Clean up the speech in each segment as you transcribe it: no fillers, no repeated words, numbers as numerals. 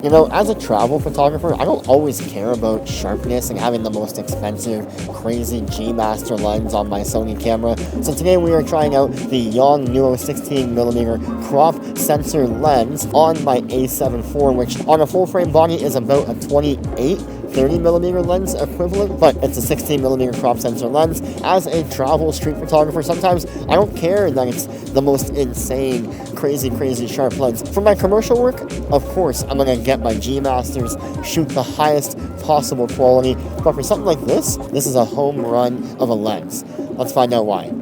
You know, as a travel photographer, I don't always care about sharpness and having the most expensive, crazy G Master lens on my Sony camera. So today we are trying out the Yongnuo 16mm crop sensor lens on my A7IV, which on a full frame body is about a 28 30mm lens equivalent, but it's a 16mm crop sensor lens. As a travel street photographer, sometimes I don't care that it's the most insane, crazy sharp lens. For my commercial work, of course, I'm gonna get my G Masters, shoot the highest possible quality, but for something like this is a home run of a lens. Let's find out why.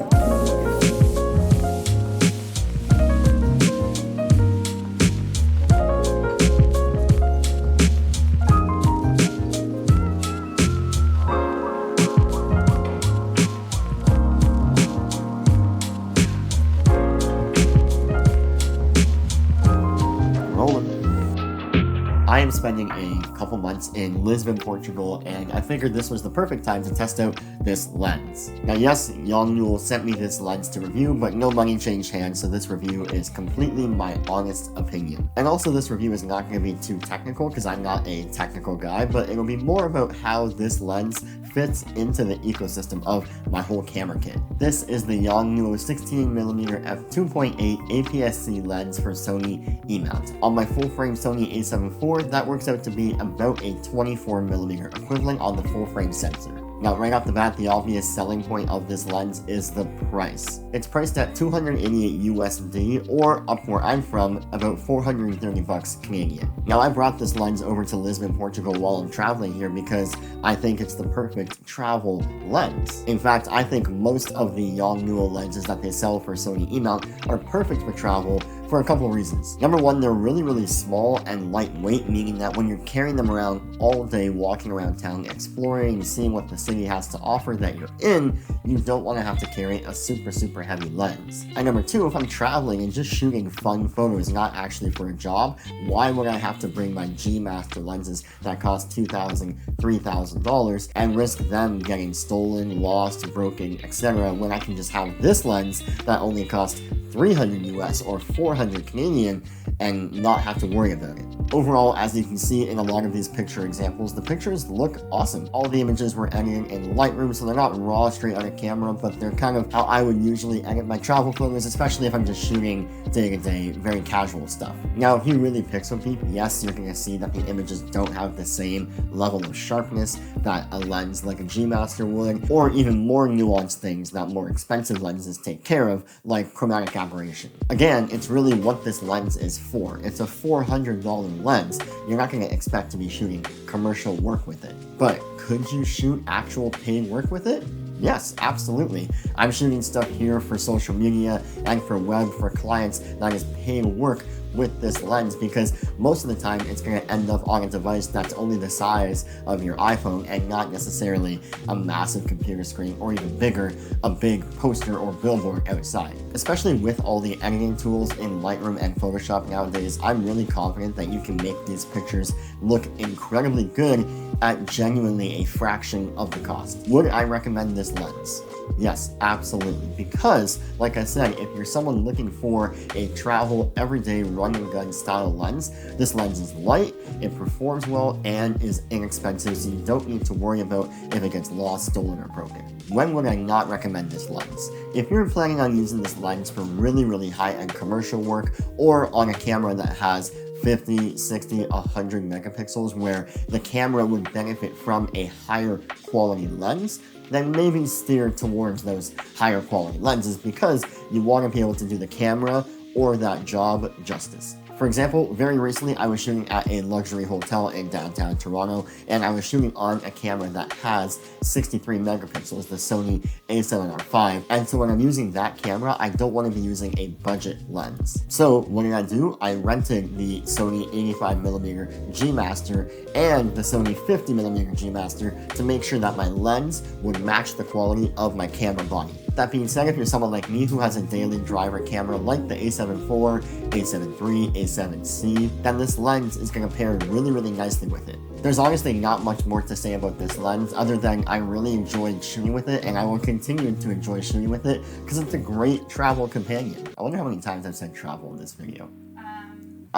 I am spending a couple months in Lisbon, Portugal, and I figured this was the perfect time to test out this lens. Now yes, Yongnuo sent me this lens to review, but no money changed hands, so this review is completely my honest opinion. And also this review is not going to be too technical, because I'm not a technical guy, but it'll be more about how this lens fits into the ecosystem of my whole camera kit. This is the Yongnuo 16mm f2.8 APS-C lens for Sony E-mount. On my full-frame Sony A7IV, that works out to be about a 24mm equivalent on the full-frame sensor. Now, right off the bat, the obvious selling point of this lens is the price. It's priced at $288 USD, or up where I'm from, about 430 bucks Canadian. Now, I brought this lens over to Lisbon, Portugal while I'm traveling here because I think it's the perfect travel lens. In fact, I think most of the Yongnuo lenses that they sell for Sony E-mount are perfect for travel for a couple of reasons. Number one, they're really small and lightweight, meaning that when you're carrying them around all day, walking around town, exploring, seeing what the city has to offer that you're in, you don't want to have to carry a super heavy lens. And number two, if I'm traveling and just shooting fun photos, not actually for a job, why would I have to bring my G Master lenses that cost $2,000, $3,000 and risk them getting stolen, lost, broken, etc. when I can just have this lens that only costs 300 US or 400 Canadian and not have to worry about it. Overall, as you can see in a lot of these picture examples, the pictures look awesome. All the images were edited in Lightroom, so they're not raw straight out of camera, but they're kind of how I would usually edit my travel photos, especially if I'm just shooting day-to-day, very casual stuff. Now, if you really pixel peep, yes, you're going to see that the images don't have the same level of sharpness that a lens like a G Master would, or even more nuanced things that more expensive lenses take care of, like chromatic aberration. Again, it's really what this lens is for. It's a $400 lens. You're not going to expect to be shooting commercial work with it. But could you shoot actual paid work with it? Yes, absolutely. I'm shooting stuff here for social media and for web for clients that is paid work with this lens, because most of the time it's going to end up on a device that's only the size of your iPhone and not necessarily a massive computer screen, or even bigger, a big poster or billboard outside. Especially with all the editing tools in Lightroom and Photoshop nowadays, I'm really confident that you can make these pictures look incredibly good at genuinely a fraction of the cost. Would I recommend this lens? Yes, absolutely, because, like I said, if you're someone looking for a travel, everyday, run-and-gun style lens, this lens is light, it performs well, and is inexpensive, so you don't need to worry about if it gets lost, stolen, or broken. When would I not recommend this lens? If you're planning on using this lens for really high-end commercial work, or on a camera that has 50, 60, 100 megapixels where the camera would benefit from a higher quality lens, then maybe steer towards those higher quality lenses, because you want to be able to do the camera or that job justice. For example, very recently I was shooting at a luxury hotel in downtown Toronto, and I was shooting on a camera that has 63 megapixels, the Sony A7IV, and so when I'm using that camera, I don't want to be using a budget lens. So what did I do? I rented the Sony 85mm G Master and the Sony 50mm G Master to make sure that my lens would match the quality of my camera body. That being said, if you're someone like me who has a daily driver camera like the A7IV, A7III, A7C, then this lens is going to pair really nicely with it. There's honestly not much more to say about this lens other than I really enjoyed shooting with it, and I will continue to enjoy shooting with it because it's a great travel companion. I wonder how many times I've said travel in this video.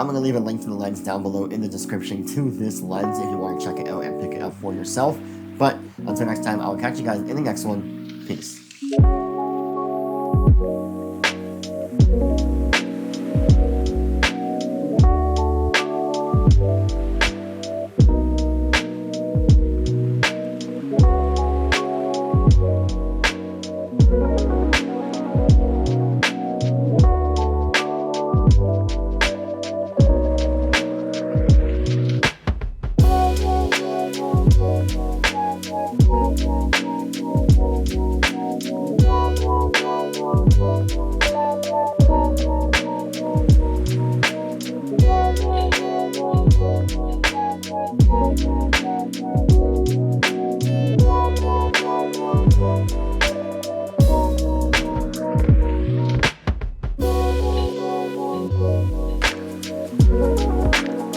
I'm going to leave a link to the lens down below in the description to this lens if you want to check it out and pick it up for yourself. But until next time, I'll catch you guys in the next one. Peace.